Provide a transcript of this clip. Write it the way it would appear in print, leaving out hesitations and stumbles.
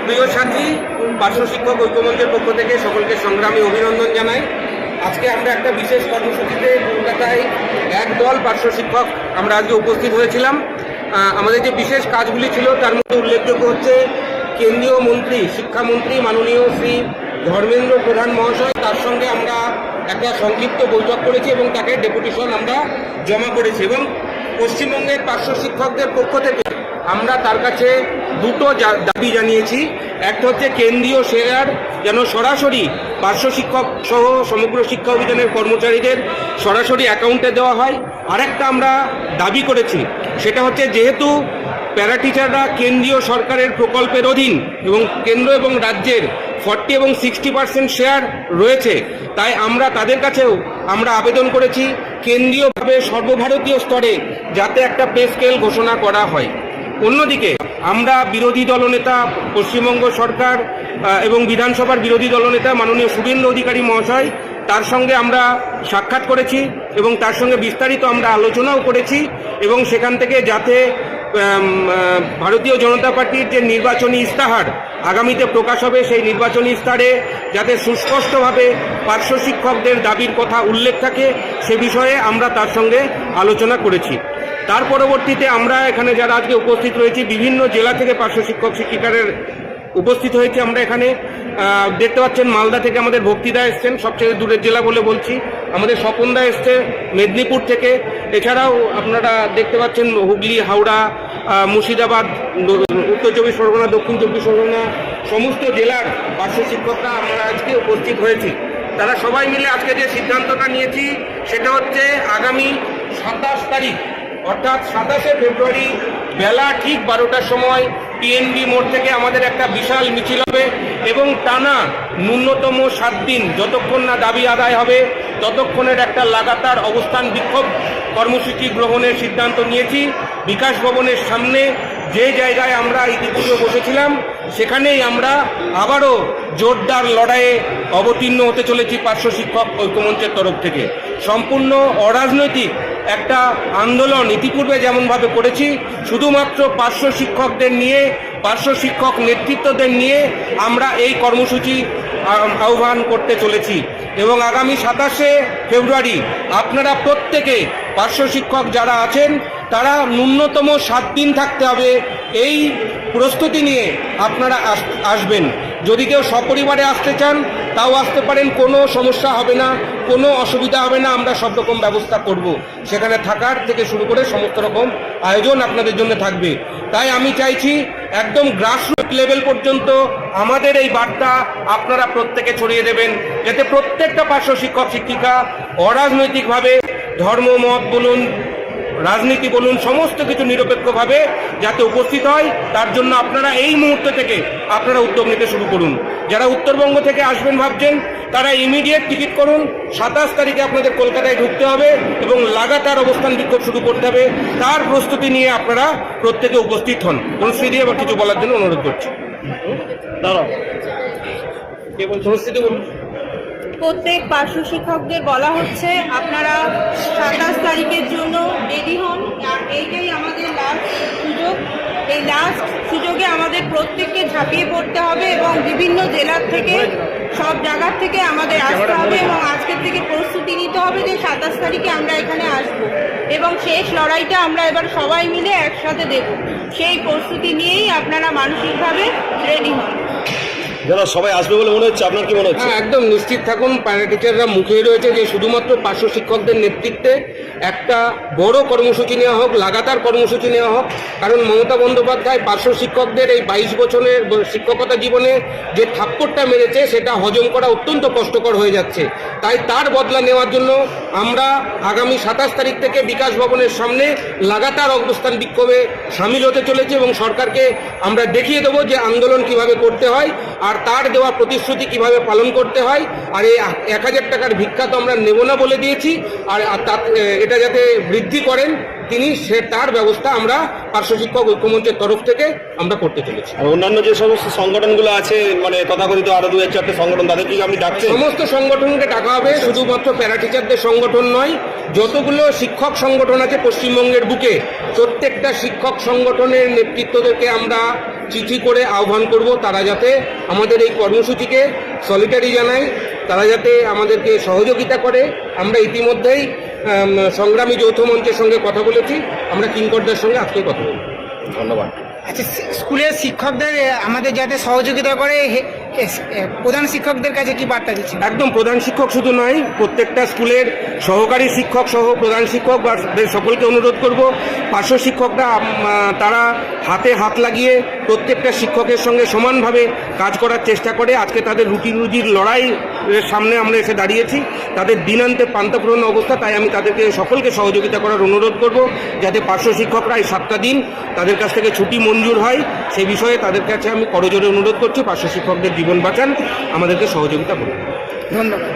প্রিয় সাথী, পার্শ্ব শিক্ষক ঐক্যমঞ্চের পক্ষ থেকে সকলকে সংগ্রামী অভিনন্দন জানাই। আজকে আমরা একটা বিশেষ কর্মসূচিতে কলকাতায় একদল পার্শ্ব শিক্ষক আমরা আজকে উপস্থিত হয়েছিলাম। আমাদের যে বিশেষ কাজগুলি ছিল তার মধ্যে উল্লেখযোগ্য হচ্ছে কেন্দ্রীয় মন্ত্রী, শিক্ষামন্ত্রী মাননীয় শ্রী ধর্মেন্দ্র প্রধান মহাশয়, তার সঙ্গে আমরা একটা সংক্ষিপ্ত বৈঠক করেছি এবং তাকে ডেপুটেশন আমরা জমা করেছি। এবং পশ্চিমবঙ্গের পার্শ্ব শিক্ষকদের পক্ষ থেকে আমরা তার কাছে দুটো দাবি জানিয়েছি। একটা হচ্ছে কেন্দ্রীয় শেয়ার যেন সরাসরি পার্শ্ব শিক্ষক সহ সমগ্র শিক্ষা অভিযানের কর্মচারীদের সরাসরি অ্যাকাউন্টে দেওয়া হয়। আরেকটা আমরা দাবি করেছি, সেটা হচ্ছে যেহেতু প্যারা টিচাররা কেন্দ্রীয় সরকারের প্রকল্পের অধীন এবং কেন্দ্র এবং রাজ্যের 40 এবং 60% শেয়ার রয়েছে, তাই আমরা তাদের কাছেও আমরা আবেদন করেছি কেন্দ্রীয়ভাবে সর্বভারতীয় স্তরে যাতে একটা পে স্কেল ঘোষণা করা হয়। অন্যদিকে আমরা বিরোধী দলনেতা পশ্চিমবঙ্গ সরকার এবং বিধানসভার বিরোধী দলনেতা মাননীয় শুভেন্দু অধিকারী মহাশয়, তার সঙ্গে আমরা সাক্ষাৎ করেছি এবং তার সঙ্গে বিস্তারিত আমরা আলোচনাও করেছি। এবং সেখান থেকে যাতে ভারতীয় জনতা পার্টির যে নির্বাচনী ইস্তাহার আগামীতে প্রকাশ হবে, সেই নির্বাচনী ইস্তাহারে যাতে সুস্পষ্টভাবে পার্শ্ব শিক্ষকদের দাবির কথা উল্লেখ থাকে, সে বিষয়ে আমরা তার সঙ্গে আলোচনা করেছি। তার পরবর্তীতে আমরা এখানে যারা আজকে উপস্থিত রয়েছি, বিভিন্ন জেলা থেকে পার্শ্ব শিক্ষক শিক্ষিকাদের উপস্থিত হয়েছে। আমরা এখানে দেখতে পাচ্ছেন মালদা থেকে আমাদের ভক্তিদা এসছেন, সবচেয়ে দূরের জেলা বলে বলছি। আমাদের স্বপনদা এসছে মেদিনীপুর থেকে। এছাড়াও আপনারা দেখতে পাচ্ছেন হুগলি, হাওড়া, মুর্শিদাবাদ, উত্তর চব্বিশ পরগনা, দক্ষিণ চব্বিশ পরগনা সমস্ত জেলার পার্শ্ব শিক্ষকরা আমরা আজকে উপস্থিত হয়েছি। তারা সবাই মিলে আজকে যে সিদ্ধান্তটা নিয়েছি সেটা হচ্ছে আগামী 27 তারিখ অর্থাৎ 27শে ফেব্রুয়ারি বেলা ঠিক 12টার সময় টিএনবি মোড় থেকে আমাদের একটা বিশাল মিছিল হবে এবং টানা ন্যূনতম 7 দিন যতক্ষণ না দাবি আদায় হবে ততক্ষণের একটা লাগাতার অবস্থান বিক্ষোভ কর্মসূচি গ্রহণের সিদ্ধান্ত নিয়েছি। বিকাশ ভবনের সামনে যে জায়গায় আমরা ইতিপূর্বে বসেছিলাম সেখানেই আমরা আবারও জোরদার লড়াইয়ে অবতীর্ণ হতে চলেছি পার্শ্ব শিক্ষক ঐক্যমঞ্চের তরফ থেকে। সম্পূর্ণ অরাজনৈতিক একটা আন্দোলন ইতিপূর্বে যেমনভাবে করেছি, শুধুমাত্র পার্শ্ব শিক্ষকদের নিয়ে, পার্শ্ব শিক্ষক নেতৃত্বদের নিয়ে আমরা এই কর্মসূচি আহ্বান করতে চলেছি। এবং আগামী 27শে ফেব্রুয়ারি আপনারা প্রত্যেকে পার্শ্ব শিক্ষক যারা আছেন তারা ন্যূনতম 7 দিন থাকতে হবে, এই প্রস্তুতি নিয়ে আপনারা আসবেন। যদি কেউ সপরিবারে আসতে চান তাও আসতে পারেন, কোনো সমস্যা হবে না, কোনো অসুবিধা হবে না। আমরা সব রকম ব্যবস্থা করব, সেখানে থাকার থেকে শুরু করে সমস্ত রকম আয়োজন আপনাদের জন্য থাকবে। তাই আমি চাইছি একদম গ্রাসরুট লেভেল পর্যন্ত আমাদের এই বার্তা আপনারা প্রত্যেকে ছড়িয়ে দেবেন, যাতে প্রত্যেকটা পার্শ্ব শিক্ষক শিক্ষিকা অরাজনৈতিকভাবে ধর্ম মত বলুন, রাজনীতি বলুন, সমস্ত কিছু নিরপেক্ষভাবে যাতে উপস্থিত হয়, তার জন্য আপনারা এই মুহূর্ত থেকে আপনারা উদ্যোগ নিতে শুরু করুন। যারা উত্তরবঙ্গ থেকে আসবেন ভাবছেন তারা ইমিডিয়েট টিকিট করুন। 27 তারিখে আপনাদের কলকাতায় ঢুকতে হবে এবং লাগাতার অবস্থান বিক্ষোভ শুরু করতে হবে। তার প্রস্তুতি নিয়ে আপনারা প্রত্যেকে উপস্থিত হন। অনুশ্রী আবার কিছু বলার জন্য অনুরোধ করছি। অনুশ্রী বলুন। প্রত্যেক পার্শ্ব শিক্ষকদের বলা হচ্ছে আপনারা 27 তারিখের জন্য রেডি হন। এইটাই আমাদের লাস্ট সুযোগ। এই লাস্ট সুযোগে আমাদের প্রত্যেককে ঝাঁপিয়ে পড়তে হবে এবং বিভিন্ন জেলার থেকে, সব জায়গার থেকে আমাদের আসতে হবে এবং আজকের থেকে প্রস্তুতি নিতে হবে যে 27 তারিখে আমরা এখানে আসব এবং শেষ লড়াইটা আমরা এবার সবাই মিলে একসাথে দেব। সেই প্রস্তুতি নিয়েই আপনারা মানসিকভাবে রেডি হন। যারা সবাই আসবে বলে মনে হচ্ছে, আপনার কি মনে হচ্ছে? হ্যাঁ, একদম নিশ্চিত থাকুন। প্যারা টিচাররা মুখেই রয়েছে যে শুধুমাত্র পার্শ্ব শিক্ষকদের নেতৃত্বে একটা বড় কর্মসূচি নেওয়া হোক, লাগাতার কর্মসূচি নেওয়া হোক। কারণ মমতা বন্দ্যোপাধ্যায় পার্শ্ব শিক্ষকদের এই 22 বছরের শিক্ষকতা জীবনে যে থাপ্পড়টা মেরেছে সেটা হজম করা অত্যন্ত কষ্টকর হয়ে যাচ্ছে। তাই তার বদলা নেওয়ার জন্য আমরা আগামী 27 তারিখ থেকে বিকাশ ভবনের সামনে লাগাতার অবস্থান বিক্ষোভে সামিল হতে চলেছে এবং সরকারকে আমরা দেখিয়ে দেবো যে আন্দোলন কিভাবে করতে হয় আর তার দেওয়া প্রতিশ্রুতি কিভাবে পালন করতে হয়। আর এই 1000 টাকার ভিক্ষা তো আমরা নেব না বলে দিয়েছি, আর এটা যাতে বৃদ্ধি করেন তিনি, তার ব্যবস্থা আমরা পার্শ্ব শিক্ষক ঐক্যমঞ্চের তরফ থেকে আমরা করতে চলেছি। আর অন্যান্য যে সমস্ত সংগঠনগুলো আছে, মানে তথাকথিত আরো 2-4টে সংগঠন, তাদের কি আপনি ডাকছেন? সমস্ত সংগঠনকে ডাকা হবে, শুধুমাত্র প্যারা টিচারদের সংগঠন নয়, যতগুলো শিক্ষক সংগঠন আছে পশ্চিমবঙ্গের বুকে প্রত্যেকটা শিক্ষক সংগঠনের নেতৃত্বদেরকে আমরা চিঠি করে আহ্বান করব তারা যাতে আমাদের এই কর্মসূচিকে সলিটারি জানায়, তারা যাতে আমাদেরকে সহযোগিতা করে। আমরা ইতিমধ্যেই সংগ্রামী যৌথ মঞ্চের সঙ্গে কথা বলেছি, আমরা কিঙ্করদের সঙ্গে আজকে কথা বলব। ধন্যবাদ। আচ্ছা, স্কুলের শিক্ষকদের আমাদের যাতে সহযোগিতা করে, প্রধান শিক্ষকদের কাছে কি বার্তা দিচ্ছেন? একদম, প্রধান শিক্ষক শুধু নয়, প্রত্যেকটা স্কুলের সহকারী শিক্ষক সহ প্রধান শিক্ষক বা সকলকে অনুরোধ করব, পার্শ্ব শিক্ষকরা তারা হাতে হাত লাগিয়ে প্রত্যেকটা শিক্ষকের সঙ্গে সমানভাবে কাজ করার চেষ্টা করে। আজকে তাদের রুটি রুজির লড়াইয়ের সামনে আমরা এসে দাঁড়িয়েছি, তাদের দিনান্তে পান্তাপূর্ণ অবস্থা, তাই আমি তাদেরকে সকলকে সহযোগিতা করার অনুরোধ করব, যাতে পার্শ্ব শিক্ষকরা এই 7টা দিন তাদের কাছ থেকে ছুটি মঞ্জুর হয়। সেই বিষয়ে তাদের কাছে আমি করজোরে অনুরোধ করছি, পার্শ্ব শিক্ষকদের জীবন বাঁচান, আমাদেরকে সহযোগিতা করুন। ধন্যবাদ।